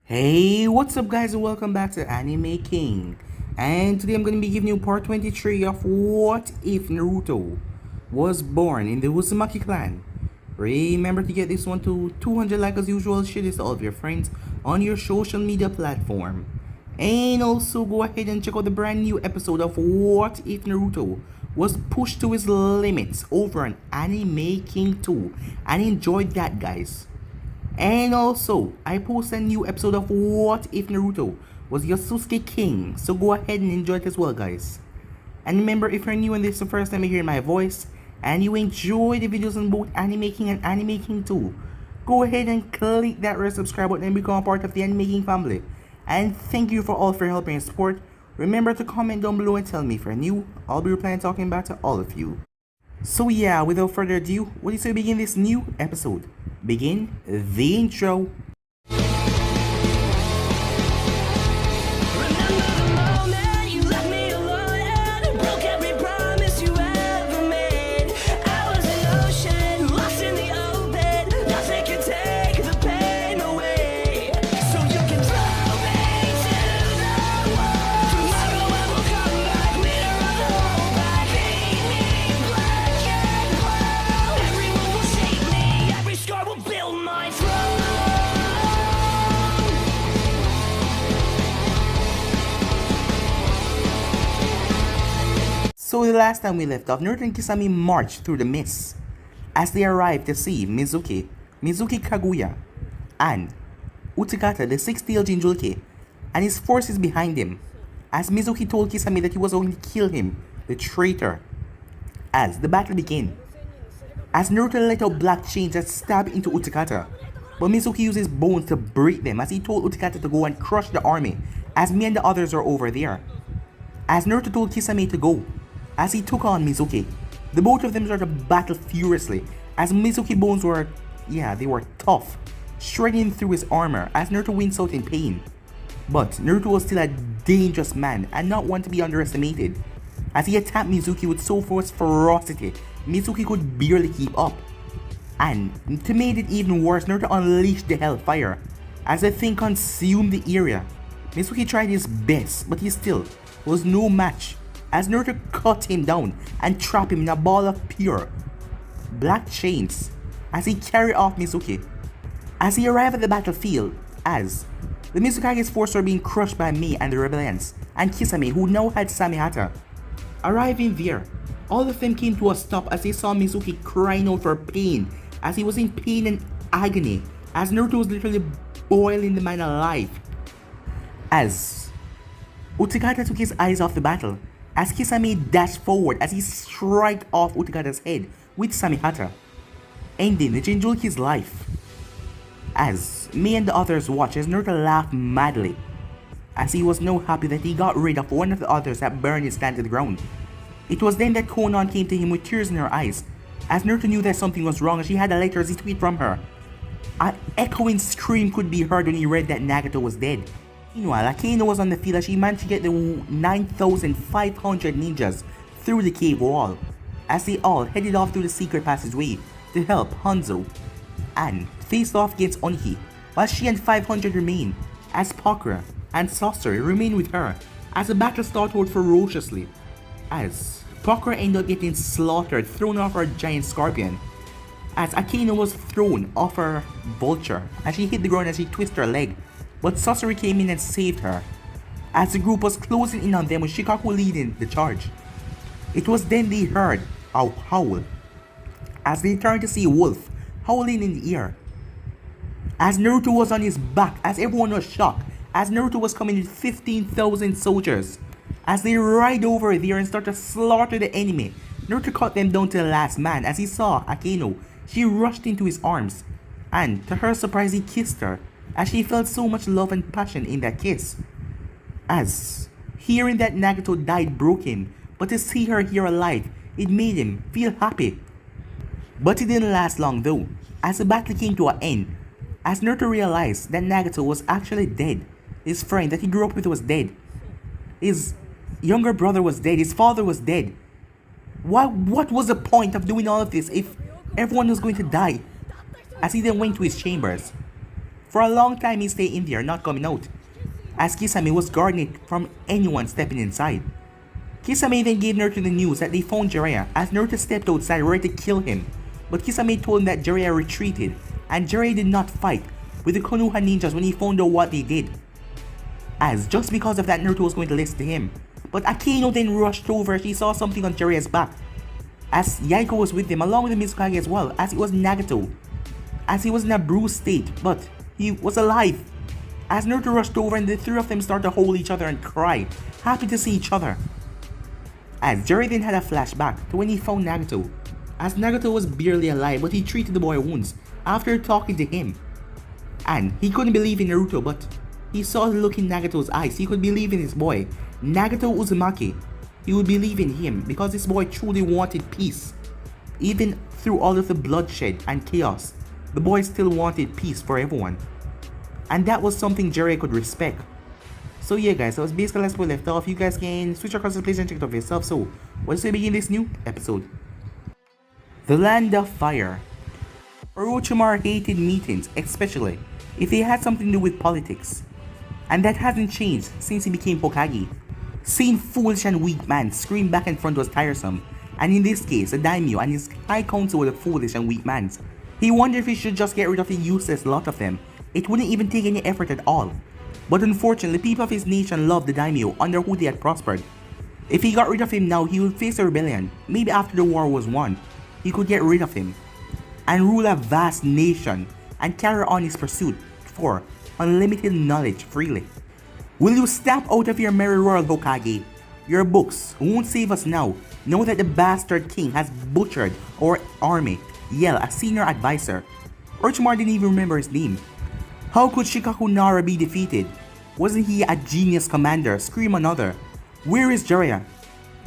Hey, what's up guys and welcome back to Anime King. And today I'm going to be giving you part 23 of What If Naruto was born in the Uzumaki clan. Remember to get this one to 200 likes as usual, share this to all of your friends on your social media platform. And also go ahead and check out the brand new episode of What If Naruto was pushed to his limits over on Anime King 2. And enjoyed that guys. And also, I posted a new episode of What If Naruto was Yasusuke King, so go ahead and enjoy it as well guys. And remember, if you're new and this is the first time you hear my voice, and you enjoy the videos on both Anime King and Anime King 2, go ahead and click that red subscribe button and become a part of the Anime King family. And thank you for all for your help and support. Remember to comment down below and tell me if you're new, I'll be replying talking back to all of you. So yeah, without further ado, what do you say we begin this new episode? Begin the intro. So the last time we left off, Naruto and Kisame marched through the mist as they arrived to see Mizuki Kaguya, and Utakata, the six-tailed Jinchuriki, and his forces behind him, as Mizuki told Kisame that he was going to kill him, the traitor. As the battle began, as Naruto let out black chains that stabbed into Utakata, but Mizuki used his bones to break them as he told Utakata to go and crush the army, as me and the others are over there. As Naruto told Kisame to go, as he took on Mizuki, the both of them started to battle furiously, as Mizuki bones were, they were tough, shredding through his armor as Naruto winks out in pain. But Naruto was still a dangerous man and not one to be underestimated. As he attacked Mizuki with so much ferocity, Mizuki could barely keep up. And to make it even worse, Naruto unleashed the hellfire, as the thing consumed the area. Mizuki tried his best, but he still was no match, as Naruto cut him down and trapped him in a ball of pure black chains as he carried off Mizuki. As he arrived at the battlefield, as the Mizukage's forces were being crushed by Mei and the rebellions, and Kisame, who now had Samehata. Arriving there, all of them came to a stop as they saw Mizuki crying out for pain, as he was in pain and agony, as Naruto was literally boiling the man alive. As Utakata took his eyes off the battle, as Kisame dashed forward as he struck off Utakata's head with Samehata, ending the Jinchuriki's life. As me and the others watched as Naruto laughed madly, as he was now happy that he got rid of one of the others that burned his stand to the ground. It was then that Konan came to him with tears in her eyes, as Naruto knew that something was wrong, and she had a letter as he tweeted from her. An echoing scream could be heard when he read that Nagato was dead. Meanwhile, Akainu was on the field as she managed to get the 9,500 ninjas through the cave wall, as they all headed off through the secret passageway to help Hanzo, and faced off against Oniki, while she and 500 remained, as Pakura and Sasori remained with her, as the battle started ferociously, as Pakura ended up getting slaughtered, thrown off her giant scorpion, as Akainu was thrown off her vulture, as she hit the ground as she twisted her leg. But Sasori came in and saved her, as the group was closing in on them with Shikaku leading the charge. It was then they heard a howl, as they turned to see Wolf howling in the air. As Naruto was on his back, as everyone was shocked, as Naruto was coming with 15,000 soldiers. As they ride over there and start to slaughter the enemy, Naruto cut them down to the last man. As he saw Akainu, she rushed into his arms, and to her surprise he kissed her, as she felt so much love and passion in that kiss. As hearing that Nagato died broke him, but to see her here alive, it made him feel happy. But it didn't last long though, as the battle came to an end, as Naruto realized that Nagato was actually dead. His friend that he grew up with was dead. His younger brother was dead, his father was dead. What was the point of doing all of this if everyone was going to die? As he then went to his chambers, For a long time he stayed in there, not coming out, as Kisame was guarding it from anyone stepping inside. Kisame then gave Naruto the news that they found Jiraiya as Naruto stepped outside ready to kill him, but Kisame told him that Jiraiya retreated, and Jiraiya did not fight with the Konoha ninjas when he found out what they did, as just because of that Naruto was going to listen to him. But Akeno then rushed over. She saw something on Jiraiya's back, as Yaiko was with him along with the Mizukage as well, as it was Nagato, as he was in a bruised state, but he was alive. As Naruto rushed over and the three of them started to hold each other and cry, happy to see each other. As Jiraiya then had a flashback to when he found Nagato, as Nagato was barely alive but he treated the boy's wounds after talking to him. And he couldn't believe in Naruto, but he saw the look in Nagato's eyes. He could believe in his boy, Nagato Uzumaki. He would believe in him because this boy truly wanted peace. Even through all of the bloodshed and chaos, the boy still wanted peace for everyone. And that was something Jiraiya could respect. So yeah guys, that was basically where we left off. You guys can switch across the place and check it out for yourself. So, let's begin this new episode. The Land of Fire. Orochimaru hated meetings, especially if they had something to do with politics. And that hasn't changed since he became Hokage. Seeing foolish and weak man scream back and front was tiresome, and in this case, the daimyo and his high council were the foolish and weak mans. He wondered if he should just get rid of the useless lot of them. It wouldn't even take any effort at all. But unfortunately, people of his nation loved the daimyo under who they had prospered. If he got rid of him now, he would face a rebellion. Maybe after the war was won, he could get rid of him and rule a vast nation and carry on his pursuit for unlimited knowledge freely. Will you snap out of your merry world, Hokage? Your books won't save us now. Know that the bastard king has butchered our army. Yell, a senior advisor. Orochimaru didn't even remember his name. How could Shikaku Nara be defeated? Wasn't he a genius commander? Scream another. Where is Jiraiya?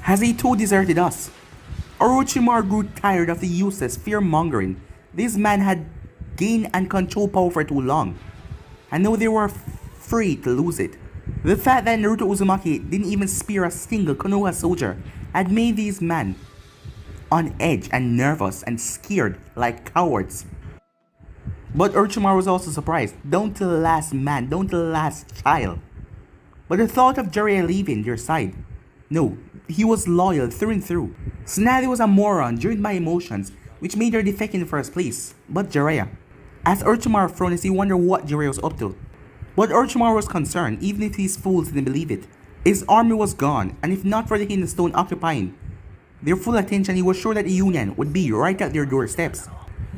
Has he too deserted us? Orochimaru grew tired of the useless fear-mongering. This man had gained and controlled power for too long, and now they were afraid to lose it. The fact that Naruto Uzumaki didn't even spare a single Konoha soldier had made these men on edge and nervous and scared like cowards. But Orochimaru was also surprised, down to the last man, down to the last child. But the thought of Jiraiya leaving their side, no, he was loyal through and through. Tsunade was a moron driven by emotions, which made her defect in the first place. But Jiraiya, as Orochimaru frowned as he wondered what Jiraiya was up to. But Orochimaru was concerned, even if these fools didn't believe it. His army was gone, and if not for the Hidden Stone occupying their full attention, he was sure that the Union would be right at their doorsteps.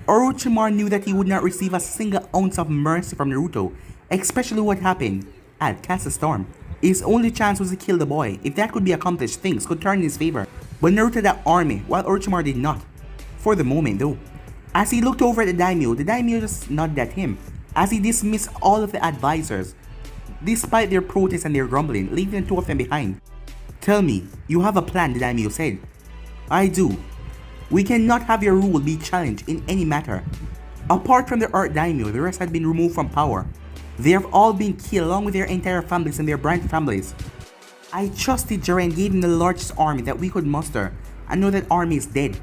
Orochimaru knew that he would not receive a single ounce of mercy from Naruto, especially what happened at Castle Storm. His only chance was to kill the boy. If that could be accomplished, things could turn in his favor. But Naruto had an army, while Orochimaru did not. For the moment though. As he looked over at the daimyo just nodded at him, as he dismissed all of the advisors, despite their protests and their grumbling, leaving the two of them behind. Tell me, you have a plan, the daimyo said. I do. We cannot have your rule be challenged in any matter. Apart from the Earth daimyo, the rest had been removed from power. They have all been killed along with their entire families and their branch families. I trusted Jiren and gave him the largest army that we could muster, and know that army is dead.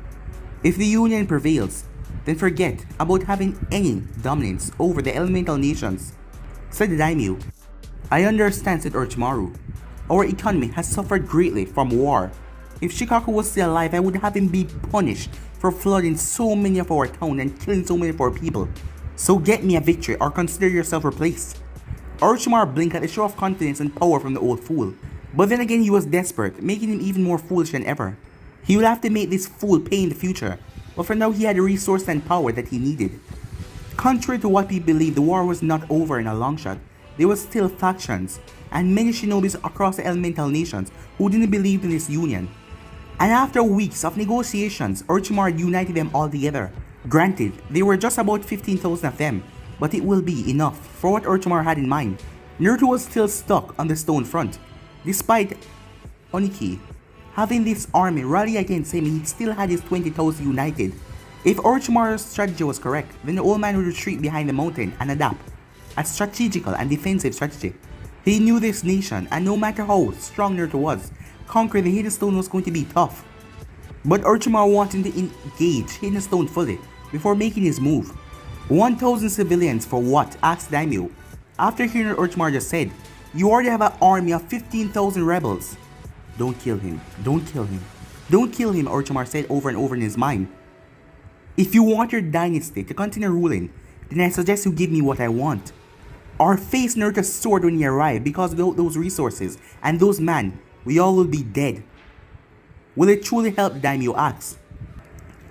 If the Union prevails, then forget about having any dominance over the elemental nations, said the daimyo. I understand, said Orochimaru. Our economy has suffered greatly from war. If Shikaku was still alive, I would have him be punished for flooding so many of our town and killing so many of our people. So get me a victory or consider yourself replaced. Orochimaru blinked at the show of confidence and power from the old fool. But then again, he was desperate, making him even more foolish than ever. He would have to make this fool pay in the future, but for now he had the resource and power that he needed. Contrary to what people believed, the war was not over in a long shot. There were still factions, and many shinobis across the elemental nations who didn't believe in this union. And after weeks of negotiations, Orochimaru united them all together. Granted, there were just about 15,000 of them, but it will be enough for what Orochimaru had in mind. Naruto was still stuck on the stone front. Despite Oniki having this army rally against him, he still had his 20,000 united. If Orochimaru's strategy was correct, then the old man would retreat behind the mountain and adapt a strategical and defensive strategy. He knew this nation, and no matter how strong Naruto was, conquering the Hidden Stone was going to be tough. But Orochimaru wanted to engage Hidden Stone fully before making his move. 1,000 civilians for what? Asked Daimyo. After hearing what Orochimaru just said, you already have an army of 15,000 rebels. Don't kill him. Don't kill him. Don't kill him, Orochimaru said over and over in his mind. If you want your dynasty to continue ruling, then I suggest you give me what I want. Or face Naruto's sword when he arrives, because without those resources and those men, we all will be dead. Will it truly help, Daimyo asks.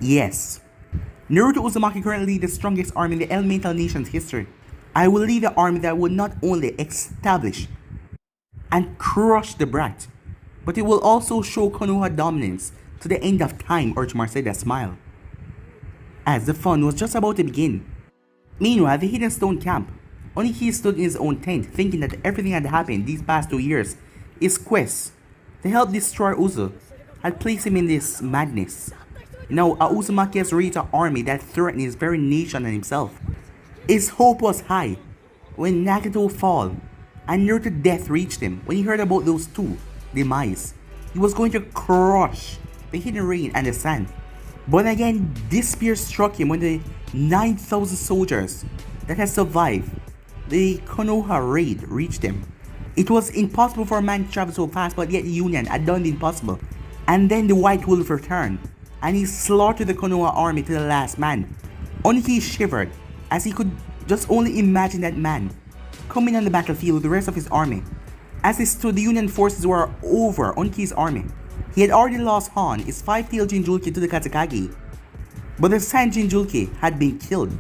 Yes. Naruto Uzumaki currently leads the strongest army in the elemental nation's history. I will lead an army that will not only establish and crush the brat, but it will also show Konoha dominance to the end of time, Orochimaru said with a smile. As the fun was just about to begin. Meanwhile, at the Hidden Stone camp, Oniki stood in his own tent thinking that everything had happened these past 2 years. His quest to help destroy Uzu had placed him in this madness. Now, Uzumaki has raised an army that threatened his very nation and himself. His hope was high when Nagato fell and Naruto's death reached him. When he heard about those two demise, he was going to crush the Hidden Rain and the Sand. But again, despair struck him when the 9,000 soldiers that had survived the Konoha raid reached him. It was impossible for a man to travel so fast, but yet the Union had done the impossible. And then the White Wolf returned, and he slaughtered the Konoha army to the last man. Oniki shivered as he could just only imagine that man coming on the battlefield with the rest of his army. As he stood, the Union forces were over Oniki's army. He had already lost Han, his 5-tailed Jinchuriki, to the Kazekage, but the Sand Jinchuriki had been killed.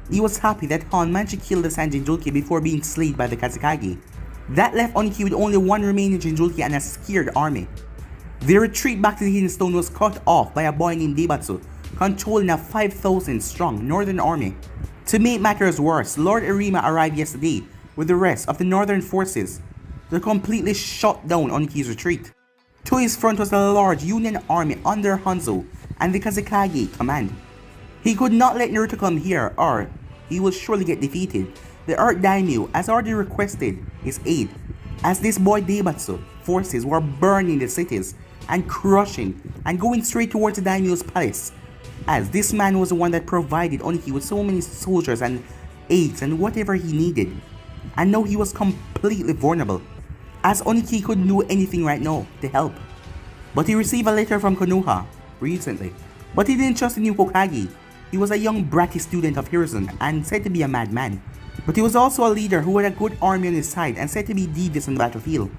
He was happy that Han managed to kill the Sand Jinchuriki before being slayed by the Kazekage. That left Oniki with only one remaining Jinchuriki and a scared army. Their retreat back to the Hidden Stone was cut off by a boy named Daibatsu, controlling a 5,000 strong northern army. To make matters worse, Lord Irima arrived yesterday with the rest of the northern forces to completely shut down Oniki's retreat. To his front was a large Union army under Hanzo and the Kazekage command. He could not let Naruto come here, or he will surely get defeated. The Earth Daimyo has already requested his aid, as this boy Daibatsu forces were burning the cities and crushing and going straight towards the Daimyo's palace, as this man was the one that provided Oniki with so many soldiers and aids and whatever he needed, and now he was completely vulnerable, as Oniki couldn't do anything right now to help. But he received a letter from Konoha recently, but he didn't trust the new Hokage. He was a young bratty student of Hiruzen and said to be a madman, but he was also a leader who had a good army on his side and said to be devious on the battlefield.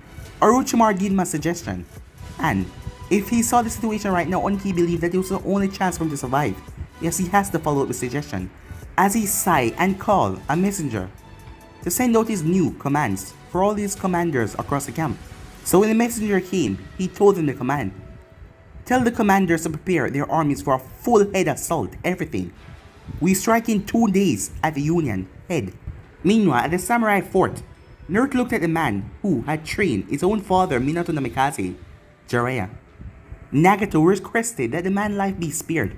Orochimaru gave him a suggestion, and if he saw the situation right now, Oniki believed that it was the only chance for him to survive. Yes, he has to follow up the suggestion, as he sighed and called a messenger to send out his new commands for all his commanders across the camp. So when the messenger came, he told them the command. Tell the commanders to prepare their armies for a full-head assault, everything. We strike in 2 days at the Union head. Meanwhile, at the samurai fort, Naruto looked at the man who had trained his own father, Minato Namikaze, Jiraiya. Nagato requested that the man's life be spared,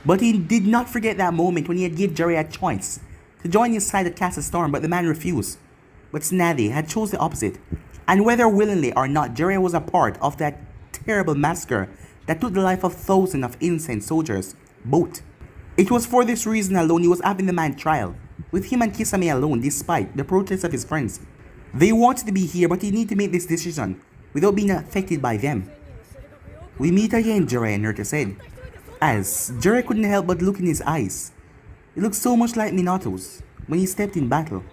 but he did not forget that moment when he had given Jiraiya a choice to join his side at Castle Storm, but the man refused. But Tsunade had chose the opposite, and whether willingly or not, Jiraiya was a part of that terrible massacre that took the life of thousands of innocent soldiers, both. It was for this reason alone he was having the man trial, with him and Kisame alone despite the protests of his friends. They wanted to be here, but he needed to make this decision without being affected by them. We meet again, Jiraiya, Naruto said, as Jiraiya couldn't help but look in his eyes. It looked so much like Minato's when he stepped in battle.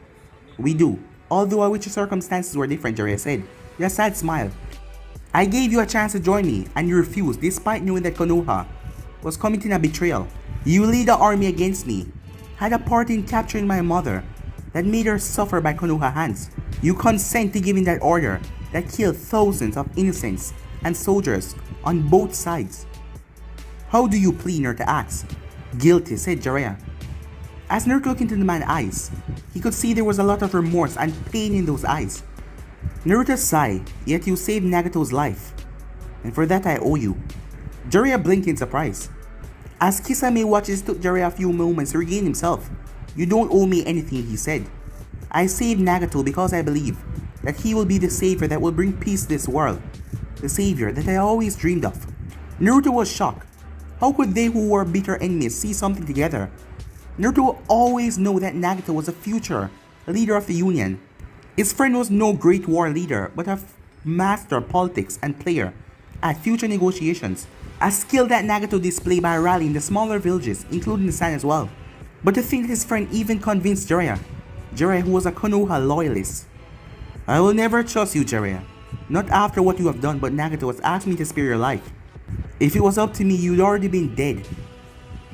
We do, although I wish the circumstances were different, Jiraiya said, with a sad smile. I gave you a chance to join me, and you refused despite knowing that Konoha was committing a betrayal. You lead an army against me, had a part in capturing my mother that made her suffer by Konoha hands. You consent to giving that order that killed thousands of innocents and soldiers on both sides. How do you plead, Naruto asked. Guilty, said Jiraiya. As Naruto looked into the man's eyes, he could see there was a lot of remorse and pain in those eyes. Naruto sighed, yet you saved Nagato's life, and for that I owe you. Jiraiya blinked in surprise. As Kisame watches, it took Jiraiya a few moments to regain himself. You don't owe me anything, he said. I saved Nagato because I believe that he will be the savior that will bring peace to this world. The savior that I always dreamed of. Naruto was shocked. How could they who were bitter enemies see something together? Naruto will always know that Nagato was a future leader of the Union. His friend was no great war leader, but a master of politics and player at future negotiations. A skill that Nagato displayed by rallying the smaller villages, including the Sun as well. But to think that his friend even convinced Jiraiya who was a Konoha loyalist. I will never trust you, Jiraiya. Not after what you have done, but Nagato has asked me to spare your life. If it was up to me, you'd already been dead.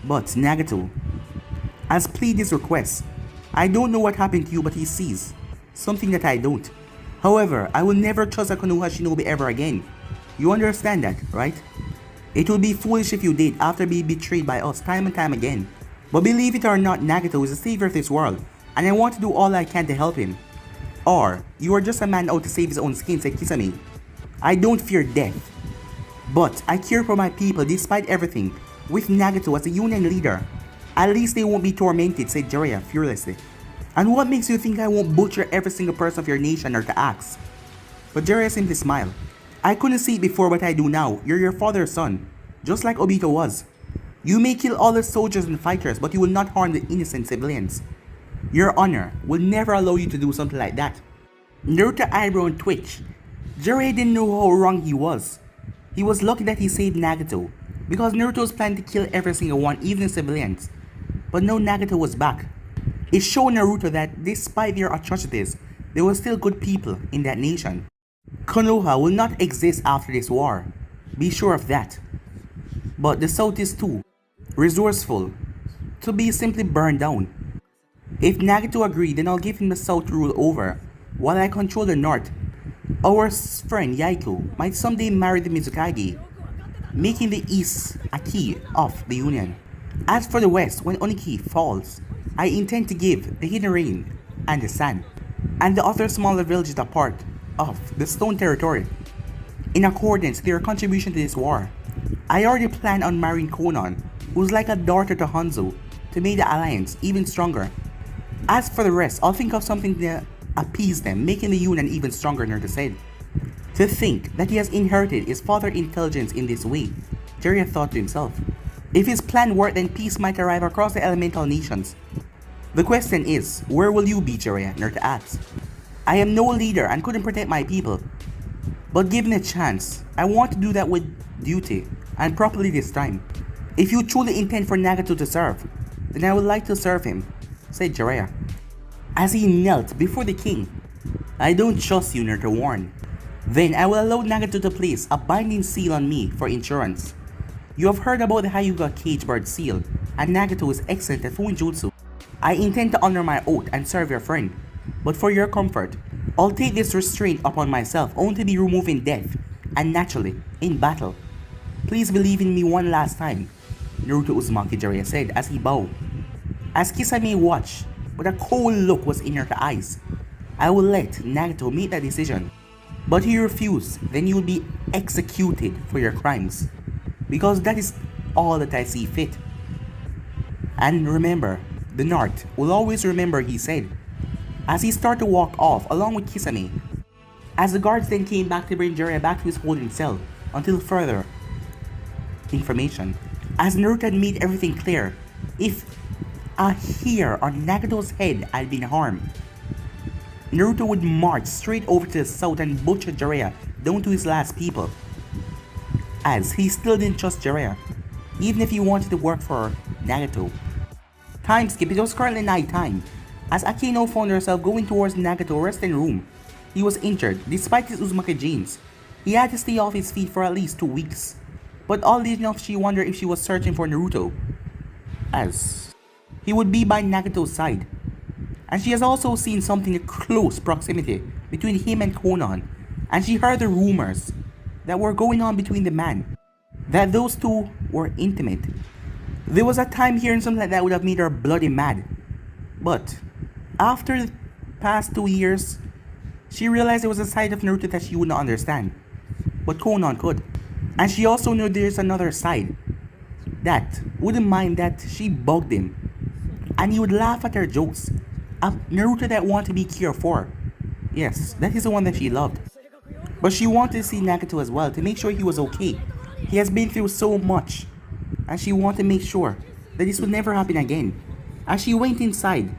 But Nagato has pleaded his request. I don't know what happened to you, but he sees something that I don't. However, I will never trust a Konoha shinobi ever again. You understand that, right? It would be foolish if you did after being betrayed by us time and time again. But believe it or not, Nagato is the savior of this world, and I want to do all I can to help him. Or, you are just a man out to save his own skin, said Kisame. I don't fear death, but I care for my people despite everything. With Nagato as a Union leader, at least they won't be tormented, said Jiraiya fearlessly. And what makes you think I won't butcher every single person of your nation or to axe? But Jiraiya simply smiled. I couldn't see it before, but I do now. You're your father's son, just like Obito was. You may kill all the soldiers and fighters, but you will not harm the innocent civilians. Your honor will never allow you to do something like that. Naruto's eyebrow twitched. Jiraiya didn't know how wrong he was. He was lucky that he saved Nagato, because Naruto was planning to kill every single one, even the civilians. But now Nagato was back. It showed Naruto that despite their atrocities, there were still good people in that nation. Konoha will not exist after this war. Be sure of that. But the South is too resourceful to be simply burned down. If Nagato agreed, then I'll give him the South to rule over, while I control the North. Our friend Yaiko might someday marry the Mizukage, making the East a key of the Union. As for the West, when Oniki falls, I intend to give the Hidden Rain and the Sand, and the other smaller villages a part of the Stone Territory, in accordance to their contribution to this war. I already plan on marrying Konan, who's like a daughter to Hanzo, to make the alliance even stronger. As for the rest, I'll think of something to appease them, making the Union even stronger, Naruto said. To think that he has inherited his father's intelligence in this way, Jiraiya thought to himself. If his plan worked, then peace might arrive across the elemental nations. The question is, where will you be, Jiraiya? Naruto asked. I am no leader and couldn't protect my people. But given a chance, I want to do that with duty and properly this time. If you truly intend for Nagato to serve, then I would like to serve him, said Jiraiya, as he knelt before the king. I don't trust you, Naruto warned. Then I will allow Nagato to place a binding seal on me for insurance. You have heard about the Hyuga Cage Bird seal, and Nagato is excellent at Fuinjutsu. I intend to honor my oath and serve your friend, but for your comfort, I'll take this restraint upon myself only to be removed in death, and naturally, in battle. Please believe in me one last time, Naruto Uzumaki, Jiraiya said as he bowed. As Kisame watched, but a cold look was in her eyes. I will let Nagato make that decision. But he refused, then you will be executed for your crimes. Because that is all that I see fit. And remember, the North will always remember, he said, as he started to walk off along with Kisame. As the guards then came back to bring Jiraiya back to his holding cell until further information. As Naruto had made everything clear, if a hair on Nagato's head had been harmed, Naruto would march straight over to the south and butcher Jiraiya down to his last people. As he still didn't trust Jiraiya, even if he wanted to work for Nagato. Time skip, it was currently night time, as Akino found herself going towards Nagato's resting room. He was injured, despite his Uzumaki genes. He had to stay off his feet for at least 2 weeks. But oddly enough, she wondered if she was searching for Naruto, as he would be by Nagato's side. And she has also seen something in close proximity between him and Konan, and she heard the rumors that were going on between the man, that those two were intimate. There was a time hearing something like that would have made her bloody mad. But after the past 2 years, she realized there was a side of Naruto that she would not understand, but Konan could. And she also knew there's another side that wouldn't mind that she bugged him, and he would laugh at her jokes. A Naruto that wanted to be cared for. Yes, that is the one that she loved. But she wanted to see Nagato as well to make sure he was okay. He has been through so much, and she wanted to make sure that this would never happen again. As she went inside,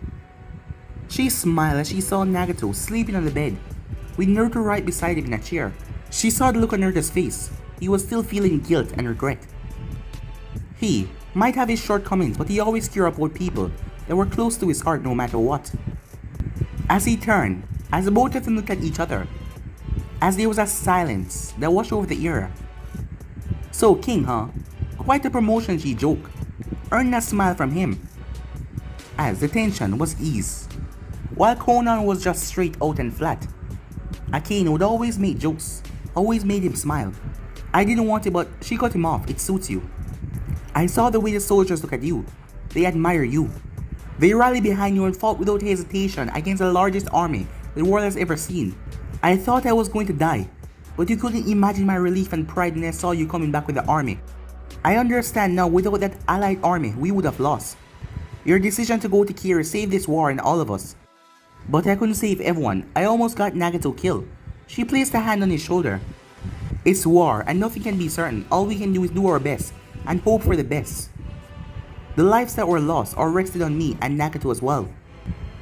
she smiled as she saw Nagato sleeping on the bed, with Naruto right beside him in a chair. She saw the look on Naruto's face. He was still feeling guilt and regret. He might have his shortcomings, but he always cared about people that were close to his heart no matter what. As he turned, as the both of them looked at each other, as there was a silence that washed over the air. "So, King, huh? Quite a promotion," she joked, earning a smile from him, as the tension was eased, while Conan was just straight out and flat. Akane would always make jokes, always made him smile. "I didn't want it, but she cut him off. It suits you. I saw the way the soldiers look at you. They admire you. They rallied behind you and fought without hesitation against the largest army the world has ever seen. I thought I was going to die, but you couldn't imagine my relief and pride when I saw you coming back with the army. I understand now, without that allied army, we would have lost. Your decision to go to Kira saved this war and all of us. But I couldn't save everyone. I almost got Nagato killed." She placed a hand on his shoulder. "It's war and nothing can be certain. All we can do is do our best and hope for the best. The lives that were lost are rested on me and Nagato as well.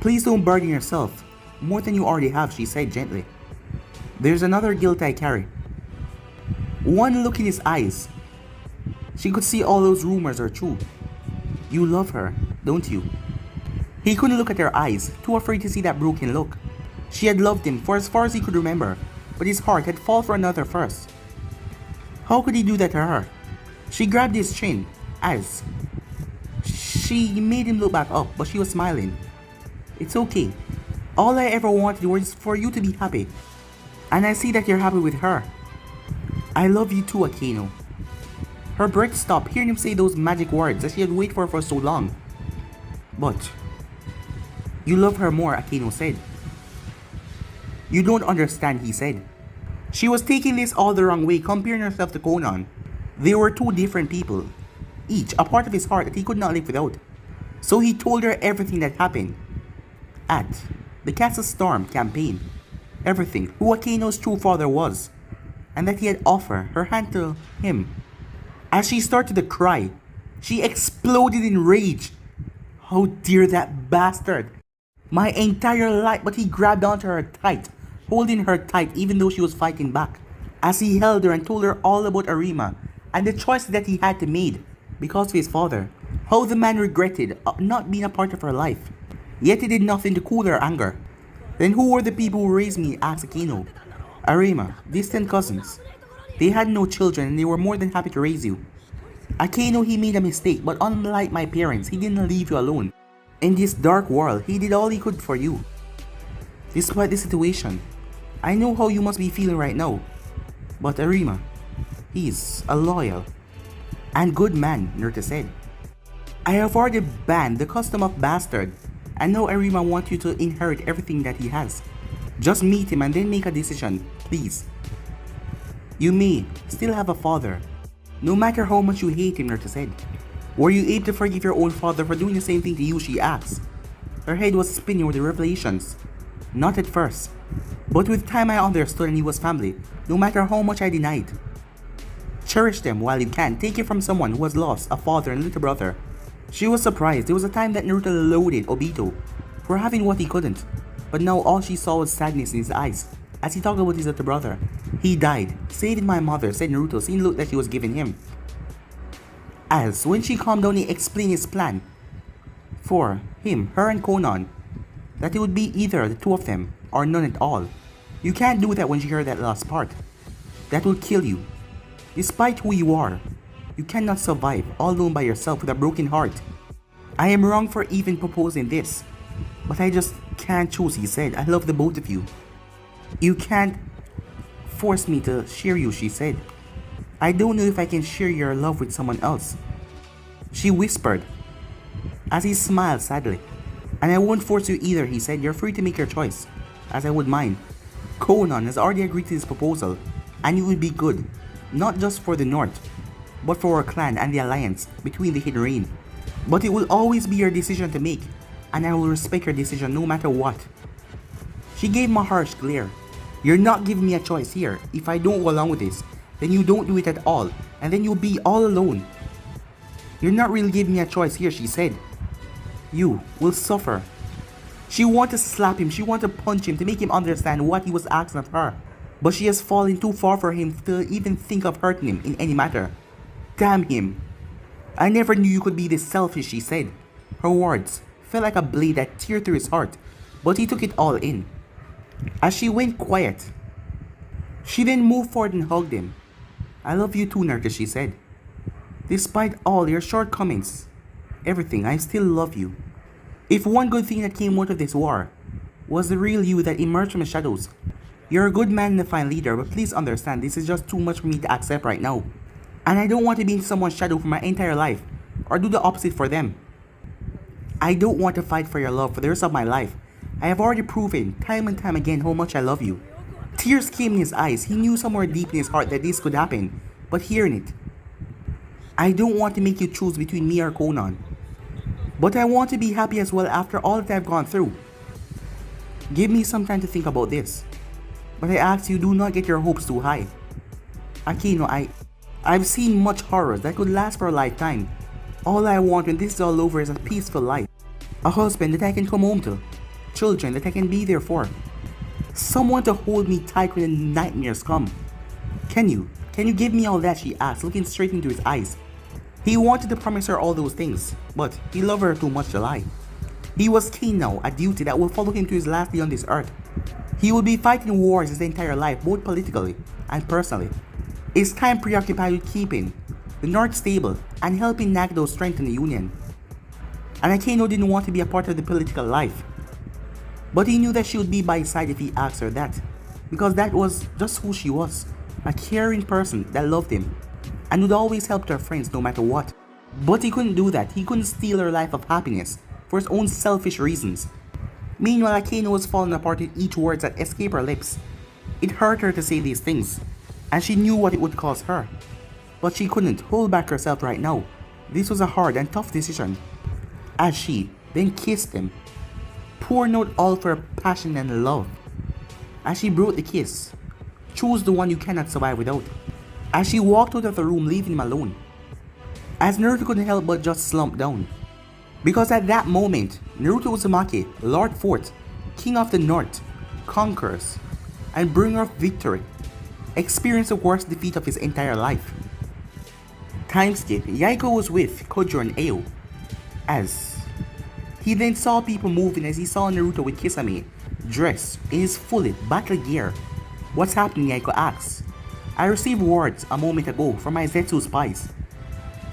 Please don't burden yourself more than you already have," she said gently. "There's another guilt I carry." One look in his eyes, she could see all those rumors are true. "You love her, don't you?" He couldn't look at her eyes, too afraid to see that broken look. She had loved him for as far as he could remember, but his heart had fallen for another first. How could he do that to her? She grabbed his chin as she made him look back up, but she was smiling. "It's okay. All I ever wanted was for you to be happy. And I see that you're happy with her. I love you too, Akeno." Her breath stopped hearing him say those magic words that she had waited for so long. "But you love her more," Akeno said. "You don't understand," he said. She was taking this all the wrong way, comparing herself to Conan. They were two different people, each a part of his heart that he could not live without. So he told her everything that happened at the Castle Storm campaign, everything, who Akeno's true father was, and that he had offered her hand to him. As she started to cry, she exploded in rage. "How dare that bastard! My entire life!" But he grabbed onto her tight, holding her tight even though she was fighting back, as he held her and told her all about Arima and the choice that he had to make because of his father. How the man regretted not being a part of her life, yet he did nothing to cool her anger. "Then who were the people who raised me?" asked Akeno. "Arima, distant cousins. They had no children and they were more than happy to raise you. Akeno, he made a mistake, but unlike my parents, he didn't leave you alone. In this dark world, he did all he could for you. Despite the situation, I know how you must be feeling right now. But Arima, he's a loyal and good man," Naruto said. "I have already banned the custom of bastard, and now Arima wants you to inherit everything that he has. Just meet him and then make a decision, please. You may still have a father, no matter how much you hate him," Naruto said. "Were you able to forgive your own father for doing the same thing to you?" she asked. Her head was spinning with the revelations. "Not at first, but with time I understood, and he was family, no matter how much I denied. Cherish them while you can. Take it from someone who has lost a father and little brother." She was surprised. There was a time that Naruto loaded Obito for having what he couldn't, but now all she saw was sadness in his eyes as he talked about his little brother. "He died, saving my mother," said Naruto, seeing the look that she was giving him. As when she calmed down, he explained his plan for him, her and Conan, that it would be either the two of them or none at all. "You can't do that." When she heard that last part, "that will kill you. Despite who you are, you cannot survive all alone by yourself with a broken heart. I am wrong for even proposing this, but I just can't choose," he said. "I love the both of you. You can't force me to share you," she said. "I don't know if I can share your love with someone else," she whispered, as he smiled sadly. "And I won't force you either," he said. "You're free to make your choice, as I would mine. Conan has already agreed to this proposal, and it would be good, not just for the North, but for our clan and the alliance between the Hidden Rain. But it will always be your decision to make, and I will respect your decision no matter what." She gave him a harsh glare. "You're not giving me a choice here. If I don't go along with this, then you don't do it at all, and then you'll be all alone. You're not really giving me a choice here," she said. You will suffer. She wanted to slap him, she wanted to punch him to make him understand what he was asking of her. But she has fallen too far for him to even think of hurting him in any matter. Damn him. I never knew you could be this selfish, she said. Her words felt like a blade that tear through his heart, but he took it all in. As she went quiet, she then moved forward and hugged him. I love you too, Naruto, she said. Despite all your shortcomings, everything, I still love you. If one good thing that came out of this war was the real you that emerged from the shadows, you're a good man and a fine leader, but please understand this is just too much for me to accept right now. And I don't want to be in someone's shadow for my entire life, or do the opposite for them. I don't want to fight for your love for the rest of my life. I have already proven time and time again how much I love you. Tears came in his eyes. He knew somewhere deep in his heart that this could happen, but hearing it, I don't want to make you choose between me or Conan. But I want to be happy as well after all that I've gone through. Give me some time to think about this. But I ask you, do not get your hopes too high. Akino, I've seen much horrors that could last for a lifetime. All I want when this is all over is a peaceful life. A husband that I can come home to. Children that I can be there for. Someone to hold me tight when the nightmares come. Can you give me all that, she asked, looking straight into his eyes. He wanted to promise her all those things, but he loved her too much to lie. He was keen now, a duty that will follow him to his last day on this earth. He will be fighting wars his entire life, both politically and personally. His time preoccupied with keeping the North stable and helping Nagato strengthen the Union. And Akeno didn't want to be a part of the political life. But he knew that she would be by his side if he asked her that, because that was just who she was, a caring person that loved him, and would always help her friends no matter what. But he couldn't do that. He couldn't steal her life of happiness for his own selfish reasons. Meanwhile, Akeno was falling apart at each word that escaped her lips. It hurt her to say these things, and she knew what it would cost her. But she couldn't hold back herself right now. This was a hard and tough decision. As she then kissed him, pouring out all of her passion and love. As she broke the kiss, choose the one you cannot survive without. As she walked out of the room, leaving him alone. As Naruto couldn't help but just slump down. Because at that moment, Naruto Uzumaki, Lord Fourth, King of the North, conquers and bringer of victory, experienced the worst defeat of his entire life. Time skip, Yaiko was with Kojo and Ao, as he then saw people moving as he saw Naruto with Kisame, dressed in his full battle gear. What's happening, Yaiko asks. I received words a moment ago from my Zetsu spies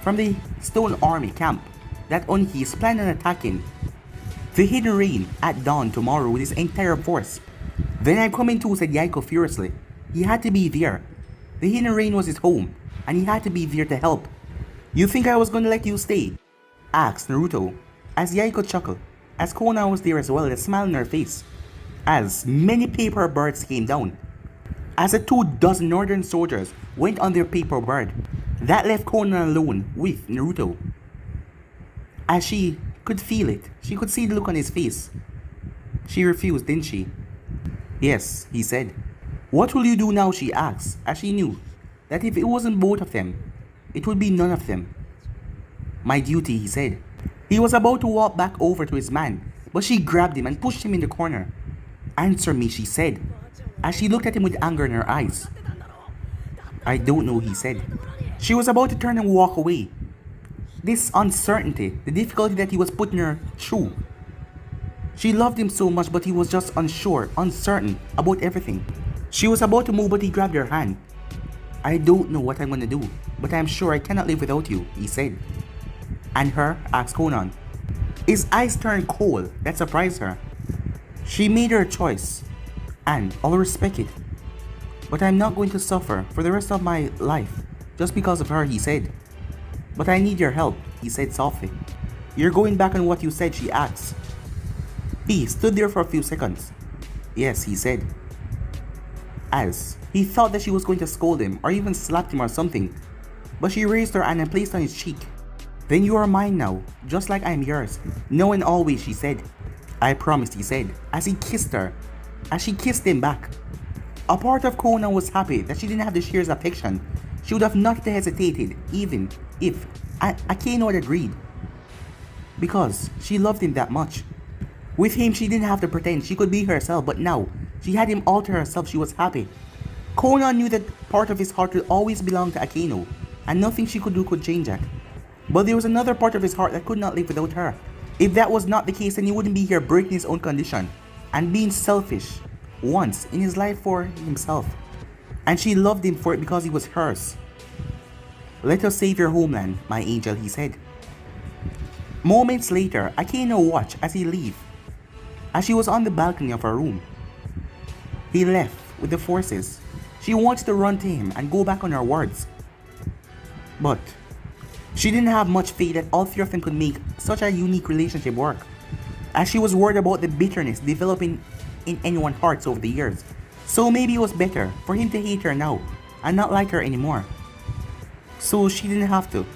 from the Stone Army camp that Onhi is planning on attacking the Hidden Rain at dawn tomorrow with his entire force. Then I'm coming to, said Yaiko furiously. He had to be there. The Hidden Rain was his home, and he had to be there to help. You think I was gonna let you stay? Asked Naruto, as Yaiko chuckled, as Konan was there as well, a smile on her face, as many paper birds came down. As the 24 northern soldiers went on their paper bird, that left Konan alone with Naruto. As she could feel it, she could see the look on his face. She refused, didn't she? Yes, he said. What will you do now, she asked, as she knew that if it wasn't both of them, it would be none of them. My duty, he said. He was about to walk back over to his man, but she grabbed him and pushed him in the corner. Answer me, she said, as she looked at him with anger in her eyes. I don't know, he said. She was about to turn and walk away. This uncertainty, the difficulty that he was putting her through. She loved him so much, but he was just unsure, uncertain about everything. She was about to move, but he grabbed her hand. I don't know what I'm gonna do, but I'm sure I cannot live without you, he said. And her? Asked Konan. His eyes turned cold. That surprised her. She made her choice, and I'll respect it. But I'm not going to suffer for the rest of my life just because of her, he said. But I need your help, he said softly. You're going back on what you said, she asked. He stood there for a few seconds. Yes, he said. As he thought that she was going to scold him or even slap him or something, but she raised her hand and placed on his cheek. Then you are mine now, just like I am yours. Now and always, she said. I promised, he said, as he kissed her, as she kissed him back. A part of Konan was happy that she didn't have the sheer's affection. She would have not hesitated, even if Akeno had agreed. because she loved him that much. With him, she didn't have to pretend she could be herself, but now she had him all to herself. She was happy. Conan knew that part of his heart would always belong to Akeno, and nothing she could do could change that. But there was another part of his heart that could not live without her. If that was not the case, then he wouldn't be here breaking his own condition and being selfish once in his life for himself. And she loved him for it because he was hers. "Let us save your homeland, my angel," he said. Moments later, Akeno watched as he left, as she was on the balcony of her room. He left with the forces. She wanted to run to him and go back on her words. But she didn't have much faith that all three of them could make such a unique relationship work, as she was worried about the bitterness developing in anyone's hearts over the years. So maybe it was better for him to hate her now and not like her anymore. So she didn't have to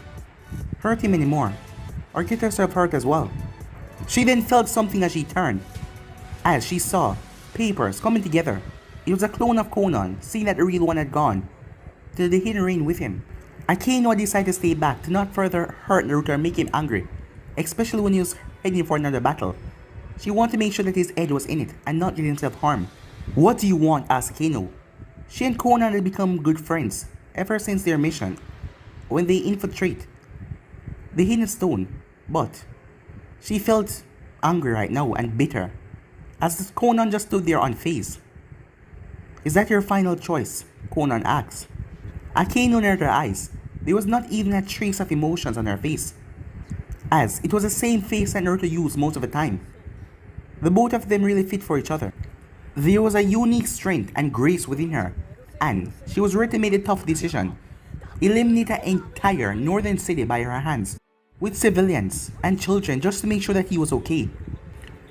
hurt him anymore or get herself hurt as well. She then felt something as she turned, as she saw papers coming together. It was a clone of Conan, seeing that the real one had gone to the hidden rain with him. Akeno decided to stay back to not further hurt Naruto or make him angry, especially when he was heading for another battle. She wanted to make sure that his head was in it and not get himself harmed. "What do you want?" asked Akeno. She and Conan had become good friends ever since their mission, when they infiltrate the hidden stone, but she felt angry right now and bitter, as Conan just stood there unfazed. "Is that your final choice?" Conan asked. Akeno narrowed her eyes. There was not even a trace of emotions on her face, as it was the same face that Naruto used most of the time. The both of them really fit for each other. There was a unique strength and grace within her, and she was ready to make a tough decision. Eliminate an entire northern city by her hands, with civilians and children, just to make sure that he was okay.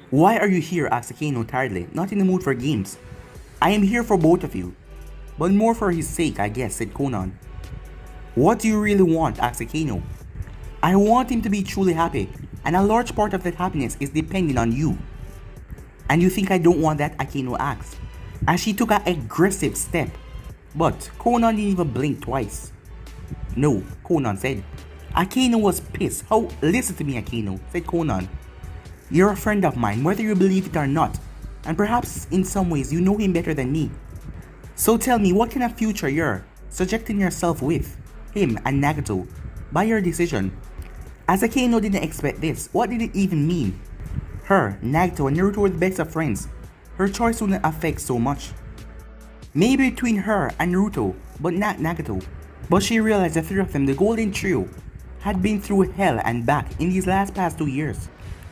"Why are you here?" asked Akeno tiredly, not in the mood for games. "I am here for both of you, but more for his sake, I guess," said Conan. "What do you really want?" asked Akeno. "I want him to be truly happy, and a large part of that happiness is depending on you." "And you think I don't want that?" Akeno asked, as she took an aggressive step. But Conan didn't even blink twice. "No," Conan said. Akeno was pissed. "Listen to me, Akeno," said Conan. "You're a friend of mine, whether you believe it or not, and perhaps in some ways you know him better than me. So tell me, what kind of future you're subjecting yourself with him and Nagato by your decision?" As Akeno didn't expect this, what did it even mean? Her, Nagato, and Naruto were the best of friends. Her choice wouldn't affect so much. Maybe between her and Naruto, but not Nagato. But she realized the three of them, the Golden Trio, had been through hell and back in these past 2 years.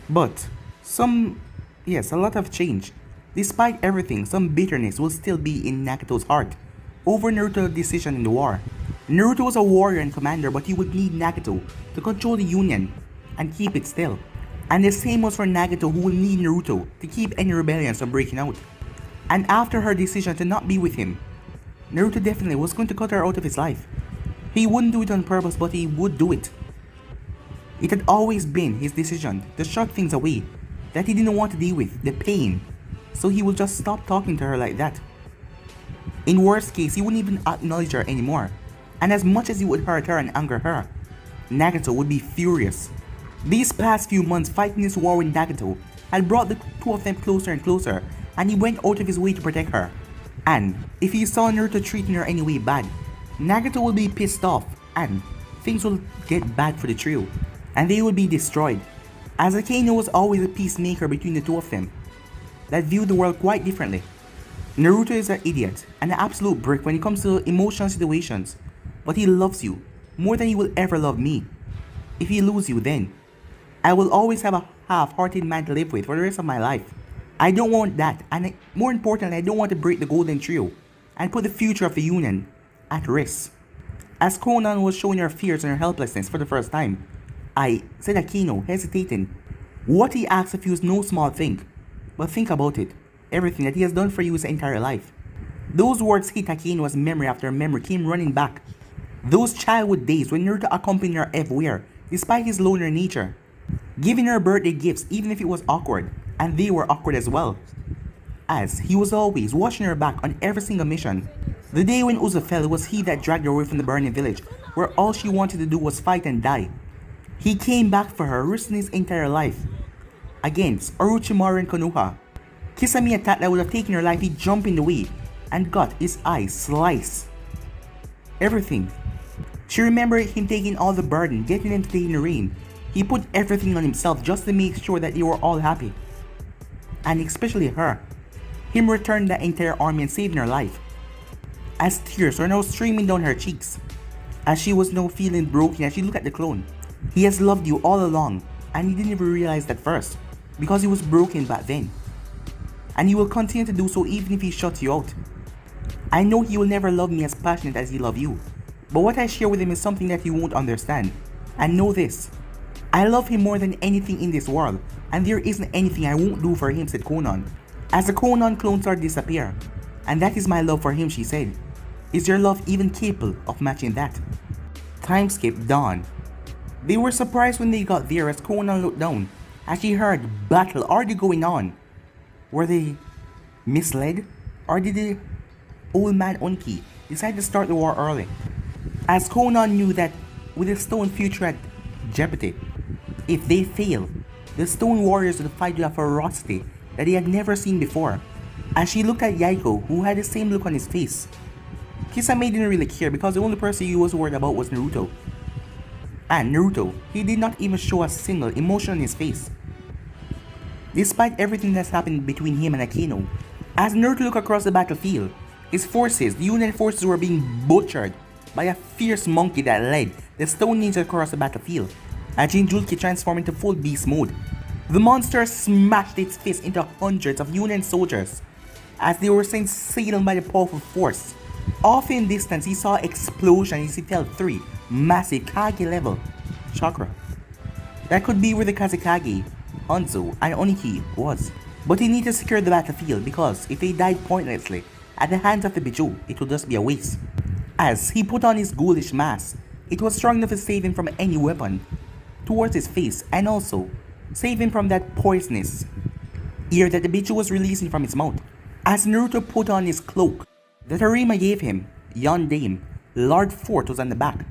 But a lot have changed. Despite everything, some bitterness will still be in Nagato's heart over Naruto's decision in the war. Naruto was a warrior and commander, but he would need Nagato to control the Union and keep it still. And the same was for Nagato, who would need Naruto to keep any rebellions from breaking out. And after her decision to not be with him, Naruto definitely was going to cut her out of his life. He wouldn't do it on purpose, but he would do it. It had always been his decision to shut things away that he didn't want to deal with, the pain, so he would just stop talking to her like that. In worst case, he wouldn't even acknowledge her anymore, and as much as he would hurt her and anger her, Nagato would be furious. These past few months fighting this war with Nagato had brought the two of them closer and closer, and he went out of his way to protect her. And if he saw Naruto treating her any way bad, Nagato would be pissed off, and things will get bad for the trio, and they would be destroyed. As Akeno was always a peacemaker between the two of them, that viewed the world quite differently. Naruto is an idiot and an absolute brick when it comes to emotional situations, but he loves you more than he will ever love me. If he loses you, then I will always have a half-hearted man to live with for the rest of my life. I don't want that, and more importantly, I don't want to break the Golden Trio and put the future of the Union at risk. As Conan was showing her fears and her helplessness for the first time, said Akeno, hesitating. What he asked of you is no small thing, but think about it. Everything that he has done for you his entire life. Those words hit Akeno's memory after memory came running back. Those childhood days when Naruto accompanied her everywhere, despite his loner nature, giving her birthday gifts even if it was awkward, and they were awkward as well, as he was always watching her back on every single mission. The day when Uzo fell, it was he that dragged her away from the burning village, where all she wanted to do was fight and die. He came back for her, risking his entire life against Orochimaru and Konoha. Kisame attacked that would have taken her life. He jumped in the way and got his eye sliced. Everything. She remembered him taking all the burden, getting them to stay in the rain. He put everything on himself just to make sure that they were all happy. And especially her. Him returning that entire army and saving her life. As tears were now streaming down her cheeks. As she was now feeling broken as she looked at the clone. He has loved you all along, and he didn't even realize that first. Because he was broken back then. And he will continue to do so even if he shuts you out. I know he will never love me as passionate as he loves you. But what I share with him is something that you won't understand. And know this. I love him more than anything in this world, and there isn't anything I won't do for him, said Konan. As the Konan clone started to disappear. And that is my love for him, she said. Is your love even capable of matching that? Time skip dawn. They were surprised when they got there as Konan looked down as she heard battle already going on. Were they misled? Or did the old man Unki decide to start the war early? As Konan knew that with the stone future at jeopardy, if they fail, the stone warriors would fight with a ferocity that he had never seen before. As she looked at Yaiko, who had the same look on his face. Kisame didn't really care because the only person he was worried about was Naruto. And Naruto, he did not even show a single emotion on his face. Despite everything that's happened between him and Akino, as Naruto looked across the battlefield, his forces, the United forces, were being butchered by a fierce monkey that led the stone ninja across the battlefield. As Jinchuriki transformed into full beast mode, the monster smashed its fist into hundreds of Union soldiers as they were sent sailing by the powerful force. Off in distance, he saw explosion as he felt 3 massive Kage level chakra. That could be where the Kazekage, Hanzo, and Oniki was. But he needed to secure the battlefield because if they died pointlessly at the hands of the Biju, it would just be a waste. As he put on his ghoulish mask, it was strong enough to save him from any weapon towards his face and also save him from that poisonous air that the Biju was releasing from his mouth. As Naruto put on his cloak that Harima gave him, Yondaime, Lord Fort was on the back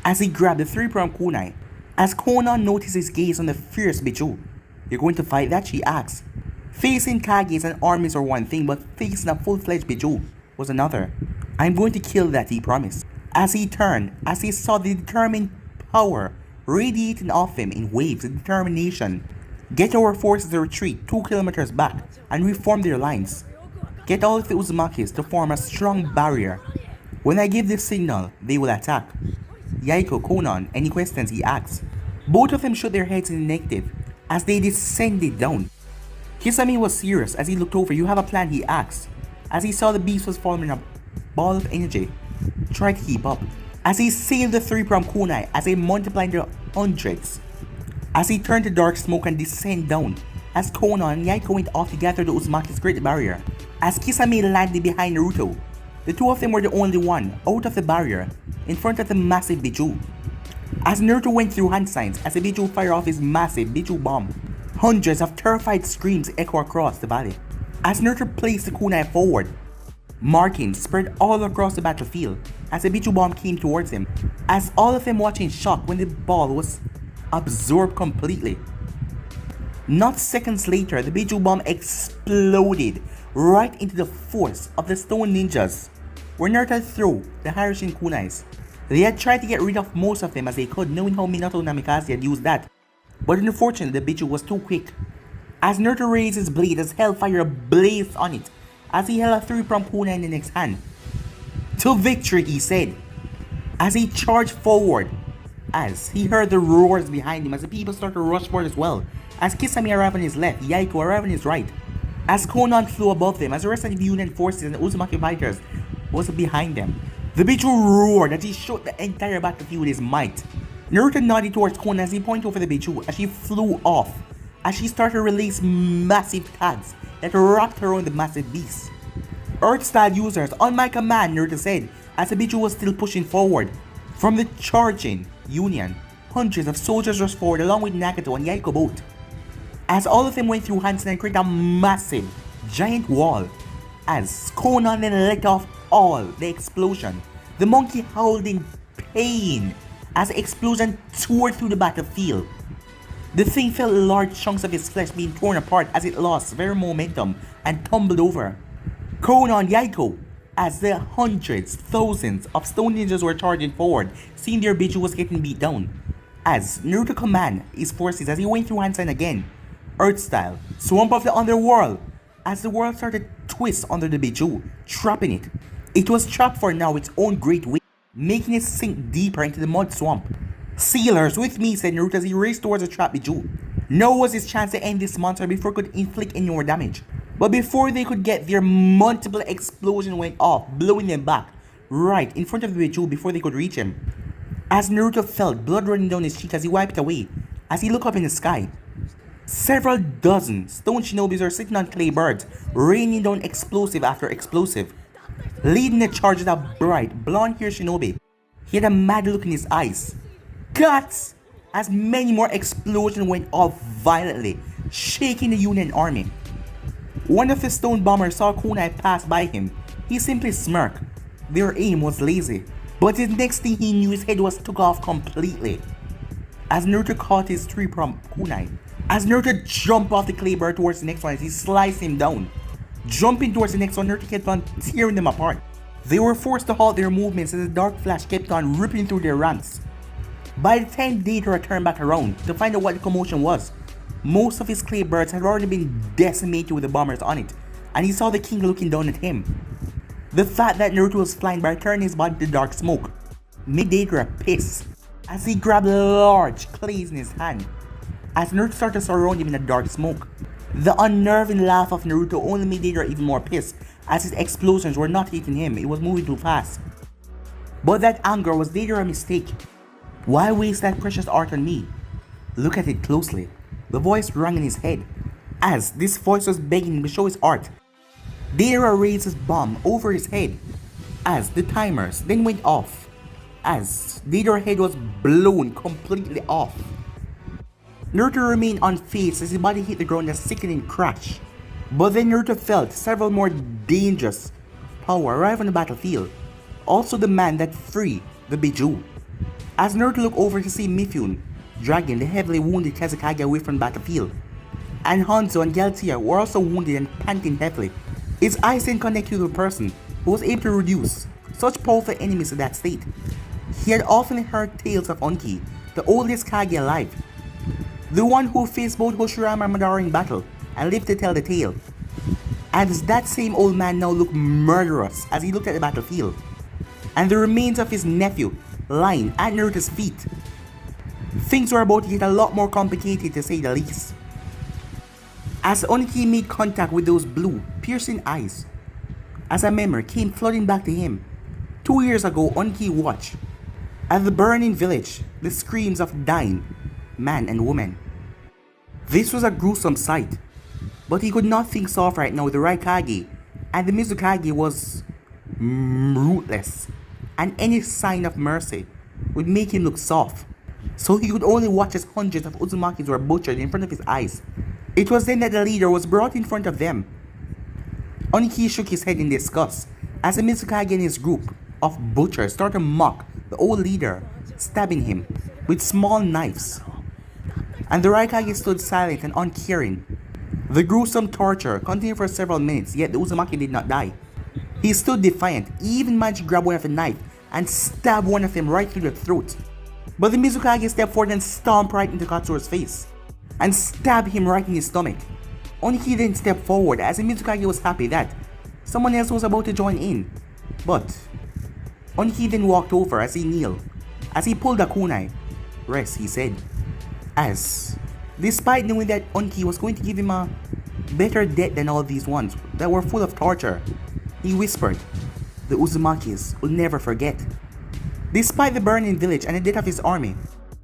as he grabbed the 3-pronged kunai. As Konan noticed his gaze on the fierce Biju. You're going to fight that? She asked. Facing Kages and armies were one thing, but facing a full-fledged Biju was another. I'm going to kill that, he promised. As he turned, as he saw the determined power radiating off him in waves of determination. Get our forces to retreat 2 kilometers back and reform their lines. Get all of the Uzumakis to form a strong barrier. When I give this signal, they will attack. Yaiko, Konan, any questions, he asked. Both of them shook their heads in the negative as they descended down. Kisame was serious as he looked over. You have a plan, he asked. As he saw the beast was forming a ball of energy. Try to keep up. As he sailed the 3-pronged kunai as they multiplied into hundreds. As he turned to dark smoke and descended down. As Konan and Yaiko went off to gather the Uzumaki's great barrier. As Kisame landed behind Naruto. The two of them were the only one out of the barrier in front of the massive Biju. As Naruto went through hand signs as the Biju fired off his massive Biju bomb, hundreds of terrified screams echo across the valley. As Naruto placed the kunai forward, markings spread all across the battlefield as the Biju bomb came towards him, as all of them watched in shock when the ball was absorbed completely. Not seconds later, the Biju bomb exploded right into the force of the stone ninjas, where Naruto threw the Harashin kunais. They had tried to get rid of most of them as they could, knowing how Minato Namikaze had used that. But unfortunately, the Biju was too quick. As Naruto raised his blade as hellfire blazed on it, as he held a 3-pronged kunai in the next hand. To victory, he said, as he charged forward. As he heard the roars behind him as the people started to rush forward as well. As Kisame arrived on his left, Yaiko arrived on his right. As Konan flew above them, as the rest of the Union forces and the Uzumaki fighters was behind them. The Biju roared as he shook the entire battlefield with his might. Naruto nodded towards Konan as he pointed over the Biju as she flew off, as she started to release massive tags that wrapped around the massive beast. Earth-style users, on my command, Naruto said, as the Biju was still pushing forward. From the charging Union, hundreds of soldiers rushed forward along with Nagato and Yaiko both. As all of them went through Hansen and created a massive, giant wall. As Konan then let off all the explosion, the monkey howled in pain as the explosion tore through the battlefield. The thing felt large chunks of its flesh being torn apart as it lost very momentum and tumbled over. Konan Yaiko, as the hundreds, thousands of stone ninjas were charging forward, seeing their Biju was getting beat down. As Naruto commanded his forces as he went through Hansen again, Earth style, swamp of the underworld, as the world started to twist under the Biju, trapping it. It was trapped for now its own great weight, making it sink deeper into the mud swamp. Sealers, with me, said Naruto as he raced towards the trapped Biju. Now was his chance to end this monster before it could inflict any more damage. But before they could get there, multiple explosions went off, blowing them back, right in front of the Biju before they could reach him. As Naruto felt blood running down his cheek as he wiped it away, as he looked up in the sky. Several dozen stone shinobis were sitting on clay birds, raining down explosive after explosive. Leading the charge was a bright, blonde-haired shinobi. He had a mad look in his eyes. Guts! As many more explosions went off violently, shaking the Union army. One of the stone bombers saw Kunai pass by him. He simply smirked. Their aim was lazy, but the next thing he knew, his head was took off completely. As Naruto caught his tree from Kunai, as Naruto jumped off the clay bird towards the next one as he sliced him down. Jumping towards the next one, Naruto kept on tearing them apart. They were forced to halt their movements as the dark flash kept on ripping through their ranks. By the time Deidara turned back around to find out what the commotion was, most of his clay birds had already been decimated with the bombers on it, and he saw the king looking down at him. The fact that Naruto was flying by turning his body to dark smoke made Deidara pissed as he grabbed large clays in his hand. As Naruto started to surround him in the dark smoke, the unnerving laugh of Naruto only made Deidara even more pissed as his explosions were not hitting him, it was moving too fast. But that anger was Deidara's mistake. Why waste that precious art on me? Look at it closely. The voice rang in his head. As this voice was begging him to show his art, Deidara raised his bomb over his head as the timers then went off. As Deidara's head was blown completely off. Naruto remained unfazed as his body hit the ground in a sickening crash. But then Naruto felt several more dangerous power arrive on the battlefield. Also the man that freed the Biju. As Naruto looked over to see Mifune dragging the heavily wounded Kazekage away from the battlefield, and Hanzo and Galtia were also wounded and panting heavily, his eyes then connected to the person who was able to reduce such powerful enemies to that state. He had often heard tales of Anki, the oldest Kage alive, the one who faced both Hoshirama and Madara in battle and lived to tell the tale. And that same old man now looked murderous as he looked at the battlefield, and the remains of his nephew lying at Naruto's feet. Things were about to get a lot more complicated, to say the least. As Anki made contact with those blue, piercing eyes, as a memory came flooding back to him. 2 years ago, Anki watched at the burning village the screams of dying man and woman. This was a gruesome sight, but he could not think soft right now. The Raikage and the Mizukage was ruthless, and any sign of mercy would make him look soft. So he could only watch as hundreds of Uzumakis were butchered in front of his eyes. It was then that the leader was brought in front of them. Anki shook his head in disgust as the Mizukage and his group of butchers started to mock the old leader, stabbing him with small knives. And the Raikage stood silent and uncaring. The gruesome torture continued for several minutes, yet the Uzumaki did not die. He stood defiant, he even managed to grab one of the knife and stab one of them right through the throat. But the Mizukage stepped forward and stomped right into Katsuro's face and stabbed him right in his stomach. Anki then stepped forward as the Mizukage was happy that someone else was about to join in. But Anki then walked over as he kneeled, as he pulled a kunai. Rest, he said. As, despite knowing that Anki was going to give him a better death than all these ones that were full of torture, he whispered, the Uzumakis will never forget. Despite the burning village and the death of his army,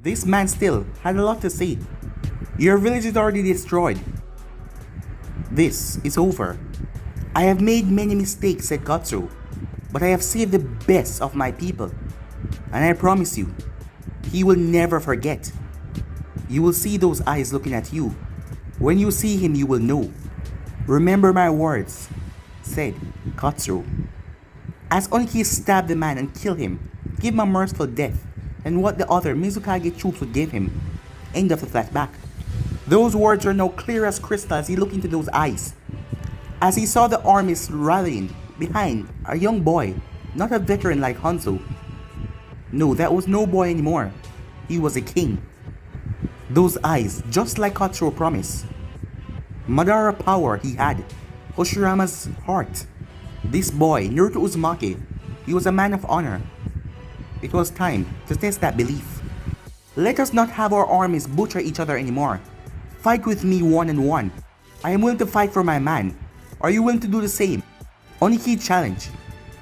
this man still had a lot to say. Your village is already destroyed. This is over. I have made many mistakes, said Katsuro, but I have saved the best of my people. And I promise you, he will never forget. You will see those eyes looking at you. When you see him, you will know. Remember my words, said Katsuro. As Anki stabbed the man and killed him, give him a merciful death, and what the other Mizukage troops would give him. End of the flashback. Those words are now clear as crystal as he looked into those eyes. As he saw the armies rallying behind a young boy, not a veteran like Hanzo. No, that was no boy anymore. He was a king. Those eyes, just like Katsuro promised. Madara power he had. Hoshirama's heart. This boy, Naruto Uzumaki, he was a man of honor. It was time to test that belief. Let us not have our armies butcher each other anymore. Fight with me one-on-one. I am willing to fight for my man. Are you willing to do the same? Oniki challenged,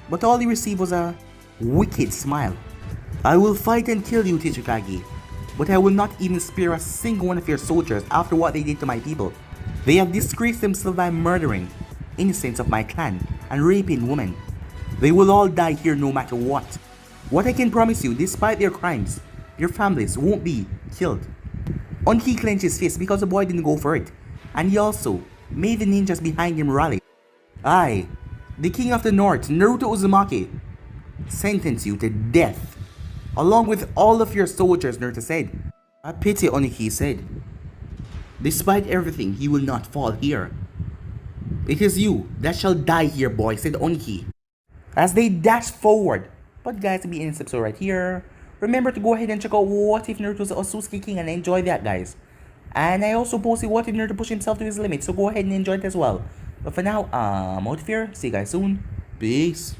but all he received was a wicked smile. I will fight and kill you, Tsuchikage, but I will not even spare a single one of your soldiers after what they did to my people. They have disgraced themselves by murdering innocents of my clan and raping women. They will all die here no matter what. What I can promise you, despite their crimes, your families won't be killed. Oniki clenched his fist because the boy didn't go for it, and he also made the ninjas behind him rally. I, the king of the north, Naruto Uzumaki, sentence you to death, along with all of your soldiers, Naruto said. A pity, Oniki said. Despite everything, he will not fall here. It is you that shall die here, boy, said Oniki. As they dashed forward. But guys, to be in this episode right here, remember to go ahead and check out What If Naruto's Otsutsuki King and enjoy that, guys. And I also posted What If Naruto Push Himself to His Limit, so go ahead and enjoy it as well. But for now, I'm out of here. See you guys soon. Peace.